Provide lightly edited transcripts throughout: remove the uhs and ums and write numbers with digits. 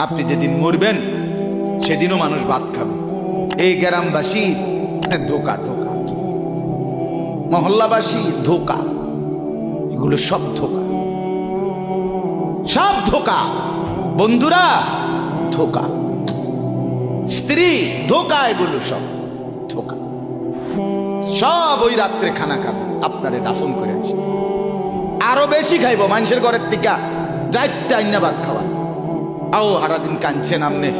আপনি যেদিন মরবেন সেদিনও মানুষ ভাত খাবে। এই গ্রামবাসী ধোকা ধোকা, মহল্লাবাসী ধোকা, এগুলো সব ধোকা, সব ধোকা। বন্ধুরা ধোকা, স্ত্রী ধোকা, এগুলো সব ধোকা। সব ওই রাত্রে খানা খাবে, আপনারে দাফন করে আসে। আরো বেশি খাইব মানুষের ঘরের থেকে যাইতে আইনা ভাত খাওয়া। আও সারাদিন কাঁদছেন আমনে,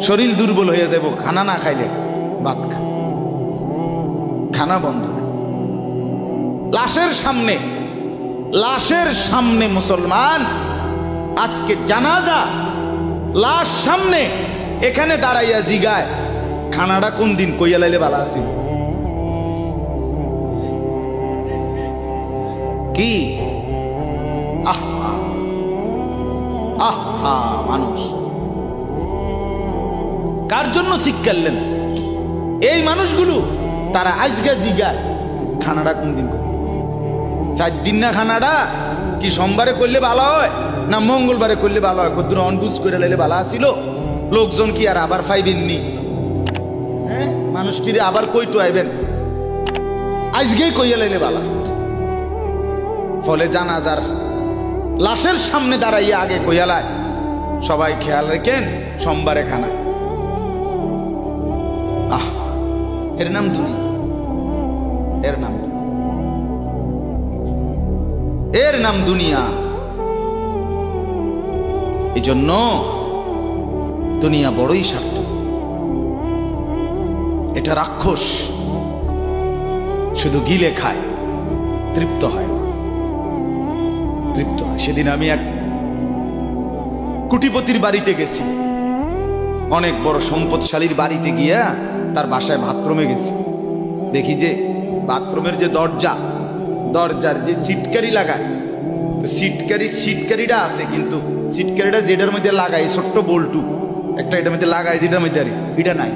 শরীর দুর্বল হয়ে যাব খানা না খাইলে। ভাত খা, খানা বন্ধ। লাশের সামনে, লাশের সামনে মুসলমান আজকে জানাজা, লাশ সামনে, এখানে দাঁড়াইয়া জিগায় খানাটা কোন দিন কইয়া লাইলে ভালো আছিল। কি আহা আহা, মানুষ কার জন্য শিক্ষালেন? এই মানুষগুলো তারা আজকে জিগায় খানাটা কোন দিন। 4 দিন না খানাটা কি সোমবারে করলে ভালো হয় না মঙ্গলবারে করলে ভালো হয়? কত অনবুঝ করে লাইলে ভালো আছিল। লোকজন কি আর আবার পাইবেননি? হ্যাঁ, মানুষটিরে আবার কইটো আইবেন, আজকেই কইয়া লাইলে ভালো। ফলে জানাজার লাশের সামনে দাঁড়াইয়া আগে কইয়ালায় সবাই খেয়াল রেখেন সোমবারে খানা। আহ, এর নাম দুনিয়া, এর নাম, এর নাম দুনিয়া। এই জন্য দুনিয়া বড়ই স্বার্থ, এটা রাক্ষস, শুধু গিলে খায়, তৃপ্ত হয় না, তৃপ্ত হয়। সেদিন আমি এক কুটিপতির বাড়িতে গেছি, অনেক বড় সম্পদশালীর বাড়িতে গিয়া তার বাসায় বাথরুমে গেছি। দেখি যে বাথরুমের যে দরজা, দরজার যে সিটকারি লাগায়, তো সিটকারিটা আছে, কিন্তু সিটকারিটা যেটার মধ্যে লাগায় ছোট্ট বল্টু একটা, এটার মধ্যে লাগায় যেটার মধ্যে এটা নাই।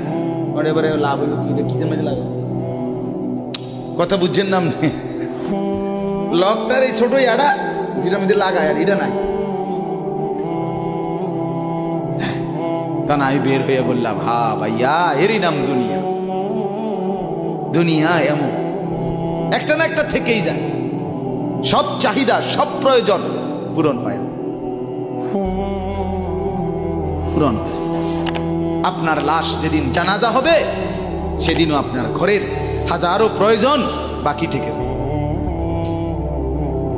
এবারে লাভ হইল কি, এটা কিদের মধ্যে লাগায়? কথা বুঝছেন না? লকটার এই ছোট ইয়াটা যেটার মধ্যে লাগায়, আর এটা নাই। তা না, আমি বের হয়ে বললাম, হা ভাইয়া, এরই নাম দুনিয়া। দুনিয়া এমন একটা না একটা থেকেই যায়, সব চাহিদা, সব প্রয়োজন পূরণ হয় না, পূরণ। আপনার লাশ যেদিন জানাজা হবে সেদিনও আপনার ঘরের হাজারো প্রয়োজন বাকি থেকে যাবে,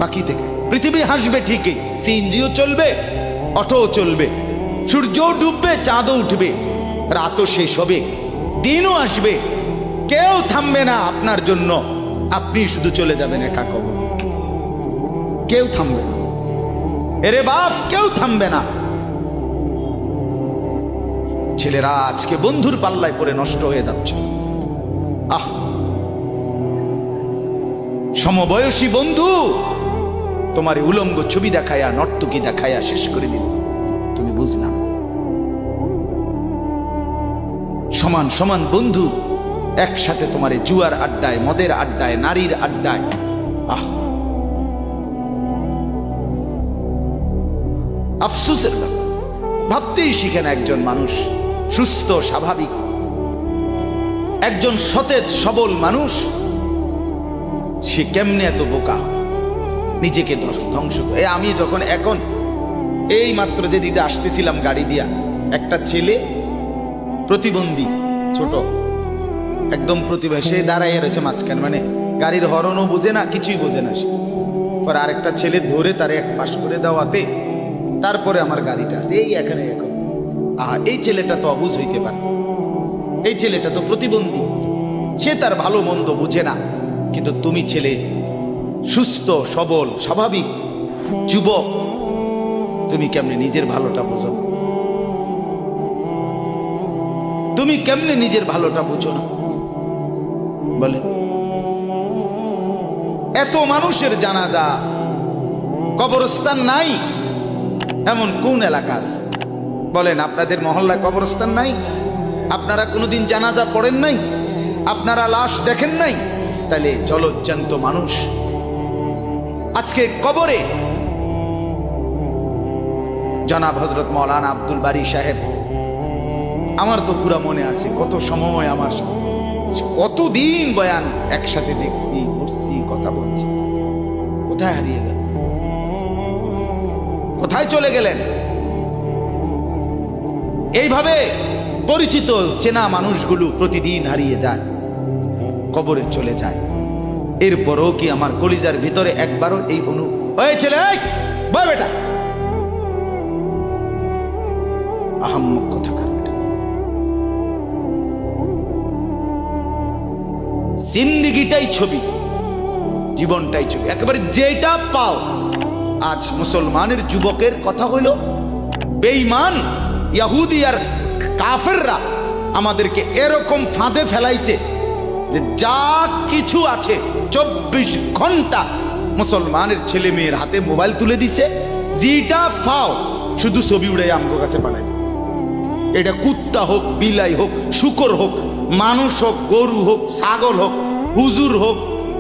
বাকি থেকে। পৃথিবী হাসবে ঠিকই, সিএনজিও চলবে, অটোও চলবে, সূর্যও ডুববে, চাঁদও উঠবে, রাতও শেষ হবে, দিনও আসবে, কেউ থামবে না আপনার জন্য। আপনি শুধু চলে যাবেন একা কবর, কেউ থামবে না। এরে বাপ, কেউ থামবে না। ছেলেরা আজকে বন্ধুর পাল্লায় পড়ে নষ্ট হয়ে যাচ্ছে। আহ, সমবয়সী বন্ধু তোমার উলঙ্গ ছবি দেখায়া, নর্তকী দেখায়া শেষ করে দিল, তুমি বুঝলাম। সমান সমান বন্ধু একসাথে তোমার জুয়ার আড্ডায়, মদের আড্ডায়, নারীর আড্ডায়। আহ, আফসোসের ব্যাপার। ভাবতেই শিখে না একজন মানুষ সুস্থ স্বাভাবিক, একজন সতেজ সবল মানুষ, সে কেমনে এত বোকা, নিজেকে ধ্বংস করে। আমি যখন এখন এই মাত্র যে দিদা আসতেছিলাম গাড়ি দিয়া, একটা ছেলে প্রতিবন্ধী, ছোট একদম প্রতিভা, সে দাঁড়াইয়া রয়েছে মাঝখানে, মানে গাড়ির হরনও বোঝে না, কিছুই বোঝে না সে। পর আরেকটা ছেলে ধরে তারে এক পাশ করে দেওয়াতে তারপরে আমার গাড়িটা আসছে এই এখানে। এখন এই ছেলেটা তো অবুঝ হইতে পারে, এই ছেলেটা তো প্রতিবন্ধী, সে তার ভালো মন্দ বুঝে না। কিন্তু তুমি ছেলে সুস্থ সবল স্বাভাবিক যুবক, তুমি কেমনে নিজের ভালোটা বুঝো? তুমি কেমনে নিজের ভালোটা বুঝো না বলে? এত মানুষের জানাজা, কবরস্থান নাই এমন কোন এলাকা আছে বলেন? আপনাদের মহল্লায় কবরস্থান নাই? আপনারা কোনোদিন জানাজা পড়েন নাই? আপনারা লাশ দেখেন নাই? তাহলে জলজ্জান্ত মানুষ আজকে কবরে জনাব হযরত মাওলানা আব্দুল বারী সাহেব, আমার তো পুরা মনে আছে কত সময় আমার কতদিন বয়ান একসাথে দেখছি, ঘুরছি, কথা বলছি। কোথায় হারিয়ে গেল? কোথায় চলে গেলেন? এইভাবে পরিচিত চেনা মানুষগুলো প্রতিদিন হারিয়ে যায়, কবরে চলে যায়। এরপরও কি আমার কলিজার ভিতরে একবারও এই ওই ছেলে, বয় বেটা, আহাম্মক কোথাকার বেটা। জিন্দিগিটাই ছবি, জীবনটাই ছবি, একেবারে যেটা পাও। আজ মুসলমানের যুবকের কথা হইল বেঈমান ইহুদি আর কাফেররা আমাদেরকে এরকম ফাঁদে ফেলাইছে যে যা কিছু আছে 24 ঘন্টা মুসলমানের ছেলে মেয়ের হাতে মোবাইল তুলে দিছে। যেটা ফাও শুধু ছবি উড়াই আমগো কাছে পাঠায়। এটা কুত্তা হোক, বিলাই হোক, শুকর হোক, মানুষ হোক, গরু হোক, ছাগল হোক, হুজুর হোক,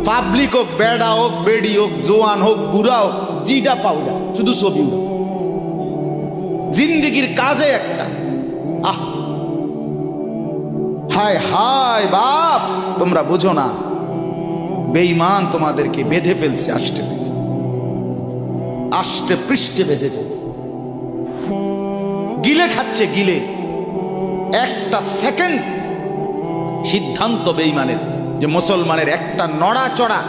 পাবলিক হোক, বেড়া হোক, বেড়ি হোক, জোয়ান হোক, বুড়া হোক, যেটা পাও না শুধু ছবি উড়াও। জিন্দিগির কাজে একটা আহ, হায় হায় বাপ, তোমরা বুঝো না, বেঈমান তোমাদেরকে বেঁধে ফেলছে, আষ্টে পৃষ্ঠে বেঁধে ফেলছে, গিলে খাচ্ছে, গিলে। একটা সেকেন্ড সিদ্ধান্ত বেঈমানের যে মুসলমানের একটা নড়াচড়া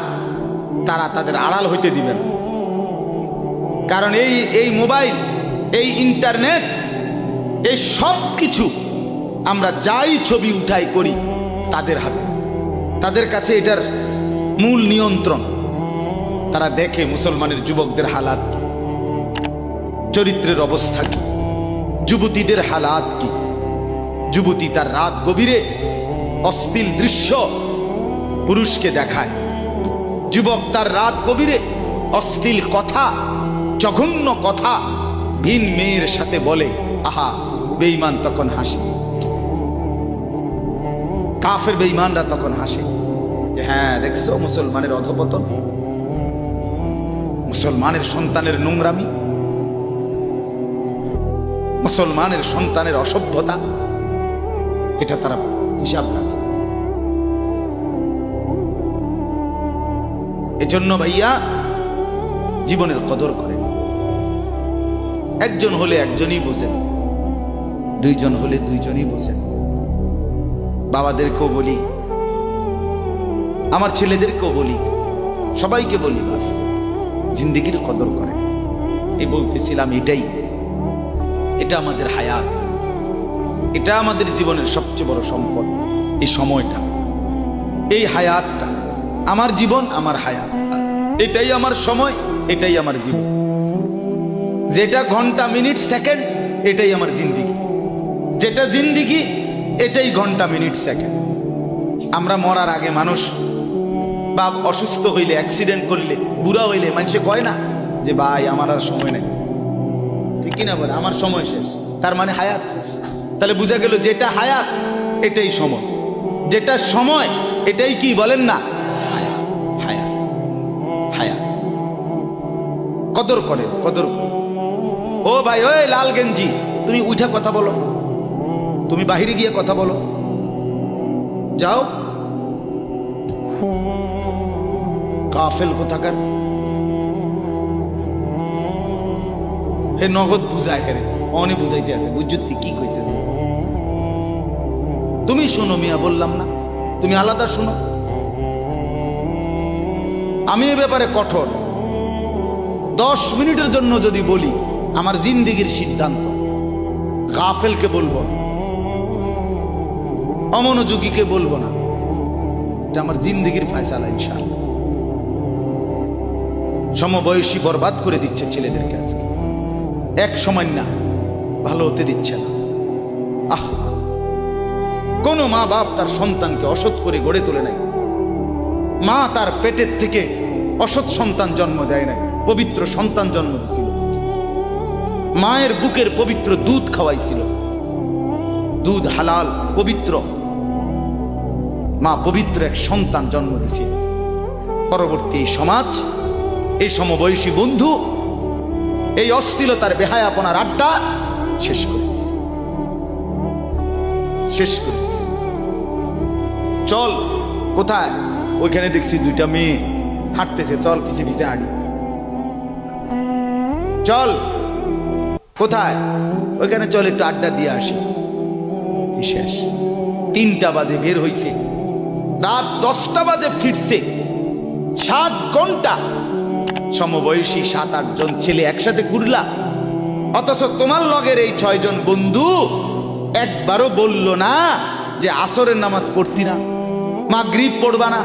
তারা তাদের আড়াল হইতে দিবে না। কারণ এই মোবাইল, এই ইন্টারনেট, এই সব কিছু আমরা যাই ছবি উঠাই করি তাদের হাতে, তাদের কাছে এটার মূল নিয়ন্ত্রণ। তারা দেখে মুসলমানের যুবকদের হালাত কি, চরিত্রের অবস্থা কি, যুবতীদের হালাত কি। যুবতী তার রাত গভীরে অশ্লীল দৃশ্য পুরুষকে দেখায়, যুবক তার রাত গভীরে অশ্লীল কথা, জঘন্য কথা ভিন মেয়ের সাথে বলে। আহা, বেঈমান তখন হাসে, কাফের বেঈমানরা তখন হাসে যে হ্যাঁ দেখছো মুসলমানের অধপতন, মুসলমানের সন্তানের নোংরামি, মুসলমানের সন্তানের অসভ্যতা, এটা তারা হিসাব রাখে। এজন্য ভাইয়া জীবনের কদর করেন। একজন হলে একজনই বোঝেন, দুইজন হলে দুইজনই বোঝেন। বাবাদেরকেও বলি, আমার ছেলেদেরকেও বলি, সবাইকে বলি, বাপ জিন্দিগির কদর করেন। এই বলতেছিলাম, এটা আমাদের হায়াত, এটা আমাদের জীবনের সবচেয়ে বড় সম্পদ। এই সময়টা, এই হায়াতটা, আমার জীবন, আমার হায়াত, এটাই আমার সময়, এটাই আমার জীবন। যেটা ঘন্টা, মিনিট, সেকেন্ড, এটাই আমার জিন্দিগি। যেটা জিন্দিগি, এটাই ঘন্টা, মিনিট, সেকেন্ড। আমরা মরার আগে মানুষ বা অসুস্থ হইলে, অ্যাক্সিডেন্ট করলে, বুড়া হইলে মানুষে কয় না যে ভাই আমার আর সময় নেই, ঠিক কিনা বলে, আমার সময় শেষ, তার মানে হায়াত শেষ। তাহলে বোঝা গেল যেটা হায়াত এটাই সময়, যেটা সময় এটাই কি বলেন না হায়াত। হায়াত, হায়াত কদর করে, কদর। ও ভাই, ওই লাল গেঞ্জি, তুমি উঠা কথা বলো, তুমি বাহিরে গিয়ে কথা বলো, যাও। কাফেল কোথাকার, হে নগদ বুঝায়, হেরে অনে বুঝাইতে আছে, বুঝতে কি কইছে। তুমি শোনো মিয়া, বললাম না তুমি আলাদা শোনো। আমি এ ব্যাপারে কঠোর। 10 মিনিটের জন্য যদি বলি আমার জিন্দিগির সিদ্ধান্ত, গাফেলকে বলবো, অমনোযোগীকে বলবো না, এটা আমার জিন্দিগির ফয়সালা ইনশাআল্লাহ। সমবয়সী বরবাদ করে দিচ্ছে ছেলেদেরকে আজকে, এক সময় না ভালো হতে দিচ্ছে না। আহ, কোন মা বাপ তার সন্তানকে অসৎ করে গড়ে তোলে নাই। মা তার পেটের থেকে অসৎ সন্তান জন্ম দেয় নাই, পবিত্র সন্তান জন্ম দিয়েছিল। মায়ের বুকের পবিত্র দুধ খাওয়াইছিল, দুধ হালাল পবিত্র। মা পবিত্র এক সন্তান জন্ম দিয়েছিল। পরবর্তী এই সমাজ, এই সমবয়সী বন্ধু, এই অশ্লীলতার বেহায়াপনার আড্ডা শেষ করে দিস, শেষ করে দিস। চল। কোথায়? ওইখানে দেখছি দুইটা মেয়ে হাঁটতেছে, চল পিছে পিছে হাঁটি। চল। কোথায়? ওইখানে চল একটু আড্ডা দিয়ে আসি। শেষ। 3টা বাজে বের হইছে, রাত 10টা বাজে ফিরছে। 7 ঘন্টা সমবয়সী 7-8 জন ছেলে একসাথে ঘুরলা, অথচ তোমার লগের এই 6 জন বন্ধু একবারও বলল না যে আসরের নামাজ পড়তি না, মাগরিব পড়বা না,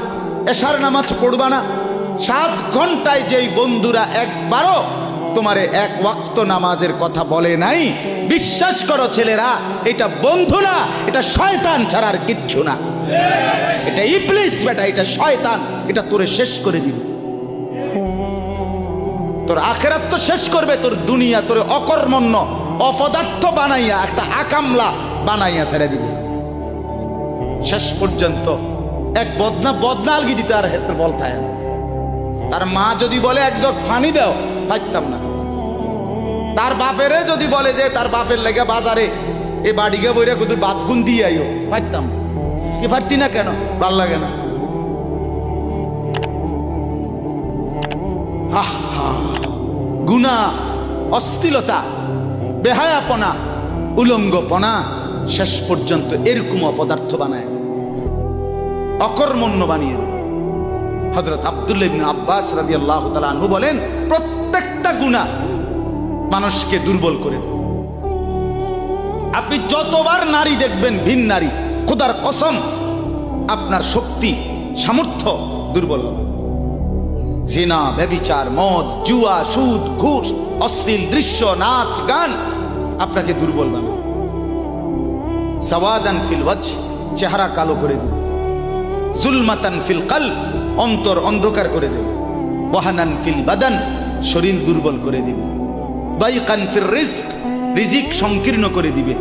এশার নামাজ পড়বা না। 7 ঘন্টায় যেই বন্ধুরা একবারও তোমারে 1 ওয়াক্ত নামাজের কথা বলে নাই, বিশ্বাস করো ছেলেরা, এটা বন্ধু না, এটা শয়তান ছাড়া আর কিচ্ছু না। এটা ইবলিস বেটা, এটা শয়তান, এটা তোরে শেষ করে দিবে। তোর আখিরাত তো শেষ করবে, তোর দুনিয়া তোরে অকর্মণ্য অপদার্থ বানাইয়া একটা আকামলা বানাইয়া ছেড়ে দিবে। শেষ পর্যন্ত এক বদনা আলগি দিতে আর হেতে বলতায় না। তার মা যদি বলে 1 জগ পানি দাও, পাইতাম না। তার বাপেরে যদি বলে যে তার বাপের লেগে বাজারে এ বাড়িকে বইরা কত বাতগুন দিয়ে আইও, পাইতাম। কি পারতি না কেন? ভাল লাগে না। গুনাহ, অশ্লীলতা, বেহায়াপনা, উলঙ্গপনা শেষ পর্যন্ত এরকম অপদার্থ বানায়, অকর্মণ্য বানিয়ে দেয়। হযরত আব্দুল্লাহ ইবনে আব্বাস রাদিয়াল্লাহু তাআলা আনহু বলেন, প্রত্যেকটা গুনাহ মানুষকে দুর্বল করে। আপনি যতবার নারী দেখবেন, ভিন নারী, খোদার কসম আপনার শক্তি সামর্থ্য দুর্বল হবে। জিনা, ব্যভিচার, মদ, জুয়া, সুদ, ঘুষ, অশ্লীল দৃশ্য, নাচ, গান আপনাকে দুর্বল বানাবে। সাওয়াদান ফিল ওয়াজহ, চেহারা কালো করে দিবে। জুলমাতান ফিল কলব, অন্তর অন্ধকার করে দেবে। ওয়াহানান ফিল বাদান, শরীর দুর্বল করে দিবে। দাইকান ফির রিজক, রিজিক সংকীর্ণ করে দিবে।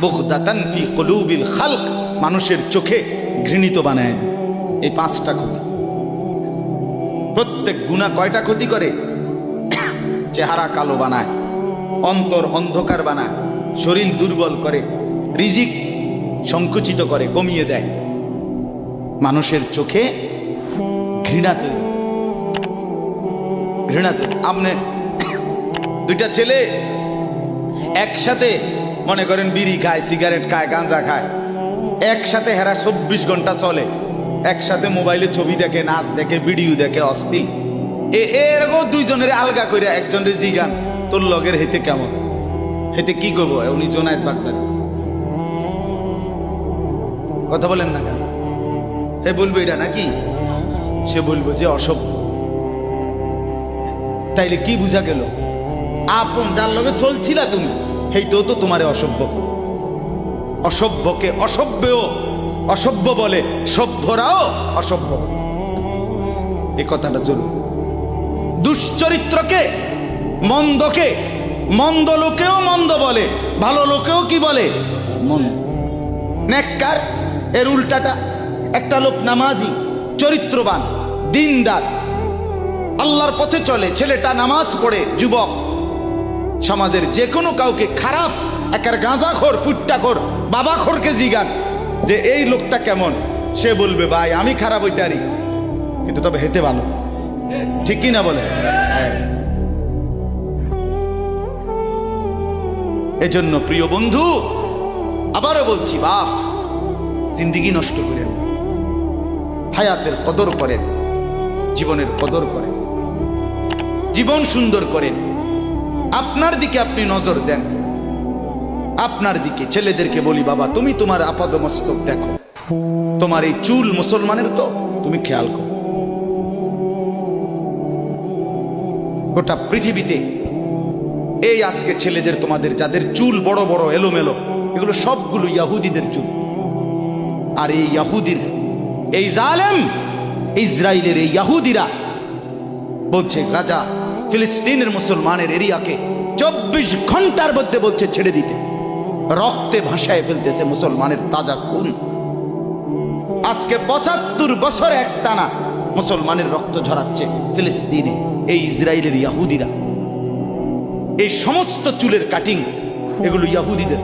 বুগদাতান ফি কুলুবিল খালক, মানুষের চোখে ঘৃণিত বানায় দিবে। এই 5টা ক্ষতি। প্রত্যেক গুনাহ কয়টা ক্ষতি করে? চেহারা কালো বানায়, অন্তর অন্ধকার বানায়, শরীর দুর্বল করে, রিজিক সংকুচিত করে, কমিয়ে দেয়, মানুষের চোখে ঘৃণা তৈরি, ঘৃণা তৈরি। আপনি 2টা ছেলে একসাথে মনে করেন বিড়ি খায়, সিগারেট খায়, গাঁজা খায়, একসাথে হেরা 24 ঘন্টা চলে, একসাথে মোবাইলে ছবি দেখে, নাচ দেখে, ভিডিও দেখে, অস্থির। এরকম 2 জনের আলগা করে একজনের জিগান, তোর লগের হেতে কেমন, হেতে কি করবো? উনি জোনায়েদ বাগদাদি। কথা বলেন না কেন? হে বলবো এটা নাকি? সে বলবো যে অসভ্য। তাইলে কি বুঝা গেল? আপন যার লগে চলছিলা তুমি, হেইতেও তো তোমারে অসভ্য। অসভ্যকে অসভ্যও অসভ্য বলে, সভ্যরাও অসভ্য। এই কথাটা চলুন। দুশ্চরিত্রকে, মন্দকে মন্দ লোকেও মন্দ বলে, ভালো লোকেও কি বলে? মন্দ। নেককার এর উল্টাটা। একটা লোক নামাজি, চরিত্রবান, দিনদার, আল্লাহর পথে চলে, ছেলেটা নামাজ পড়ে, যুবক, সমাজের যে কোনো কাউকে খারাপ, একার গাঁজাখোর, ফুট্টাখোর, বাবাখোরকে জিগান যে এই লোকটা কেমন, সে বলবে ভাই আমি খারাপ হইতে পারি, কিন্তু তবে হেতে ভালো। ঠিক কি না বলে? এজন্য প্রিয় বন্ধু, আবারও বলছি, বাপ জিন্দিগি নষ্ট করেন, হায়াতের কদর করেন, জীবনের কদর করেন, জীবন সুন্দর করেন। আপনার দিকে আপনি নজর দেন, আপনার দিকে। ছেলেদেরকে বলি, বাবা তুমি তোমার আপাদমস্তক দেখো, তোমার এই চুল মুসলমানের তো, তুমি খেয়াল করো। গোটা পৃথিবীতে এই আজকে ছেলেদের, তোমাদের যাদের চুল বড় বড় এলোমেলো, এগুলো সবগুলো ইয়াহুদিদের চুল। আর এই ইয়াহুদির, এই জালেম ইসরায়েলের এই ইয়াহুদিরা বলছে গাজা, ফিলিস্তিনের মুসলমানের এরিয়াকে 24 ঘন্টার মধ্যে বলছে ছেড়ে দিতে। রক্তে ভাসায় ফেলতেছে মুসলমানের তাজা খুন। আজকে 75 বছর একটানা মুসলমানের রক্ত ঝরাচ্ছে ফিলিস্তিনে এই ইসরায়েলের ইয়াহুদিরা। এই সমস্ত চুলের কাটিং এগুলো ইয়াহুদিদের।